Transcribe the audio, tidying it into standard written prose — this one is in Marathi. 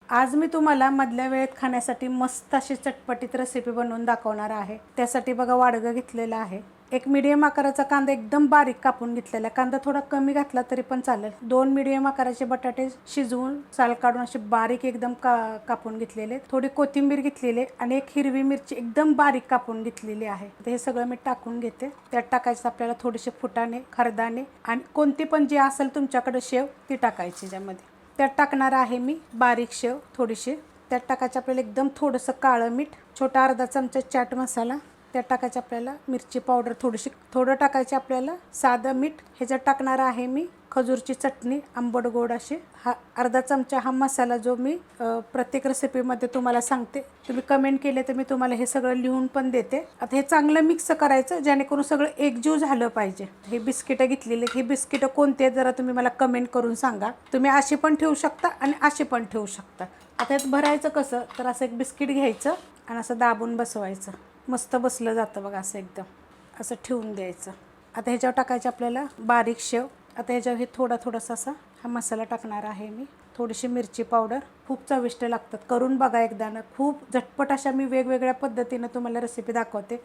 आज मी तुम्हाला मधल्या वेळेत खाण्यासाठी मस्त अशी चटपटीत रेसिपी बनवून दाखवणार आहे। त्यासाठी बघा वाडगं घेतलेलं आहे। एक मीडियम आकाराचा कांदा एकदम बारीक कापून घेतलेला आहे। कांदा थोडा कमी घातला तरी पण चालेल। 2 मीडियम आकाराचे बटाटे शिजवून साल काढून असे बारीक एकदम कापून घेतलेले। थोडी कोथिंबीर घेतलेली आणि एक हिरवी मिरची एकदम बारीक कापून घेतलेली आहे। हे सगळं मी टाकून घेते। त्यात टाकायचं आपल्याला थोडेसे फुटाणे, खरदाणे आणि कोणती पण जी असेल तुमच्याकडे शेव ती टाकायची त्यामध्ये। त्यात टाकणार आहे मी बारीक शेव थोडीशी। त्यात टाकायचं आपल्याला एकदम थोडंसं काळं मीठ, छोटा अर्धा चमचा चाट मसाला। त्यात टाकायचं आपल्याला मिरची पावडर थोडीशी, थोडं टाकायचं आपल्याला साधं मीठ। ह्याच्यात टाकणार आहे मी खजूरची चटणी आंबट गोड अशी। हा अर्धा चमचा हा मसाला जो मी प्रत्येक रेसिपीमध्ये तुम्हाला सांगते। तुम्ही कमेंट केले तर मी तुम्हाला हे सगळं लिहून पण देते। आता हे चांगलं मिक्स करायचं जेणेकरून सगळं एकजीव झालं पाहिजे। हे बिस्किटं घेतलेली, ही बिस्किटं कोणती आहेत जरा तुम्ही मला कमेंट करून सांगा। तुम्ही अशी पण ठेवू शकता आणि अशी पण ठेवू शकता। आता यात भरायचं कसं तर असं एक बिस्किट घ्यायचं आणि असं दाबून बसवायचं। मस्त बसलं जातं बघा असं एकदम असं ठेवून द्यायचं। आता ह्याच्यावर टाकायचं आपल्याला बारीक शेव। आता ह्याच्यावर हे थोडासा असा हा मसाला टाकणार आहे मी। थोडीशी मिरची पावडर, खूप चविष्ट लागतात, करून बघा एकदा ना। खूप झटपट अशा मी वेगवेगळ्या पद्धतीने तुम्हाला रेसिपी दाखवते।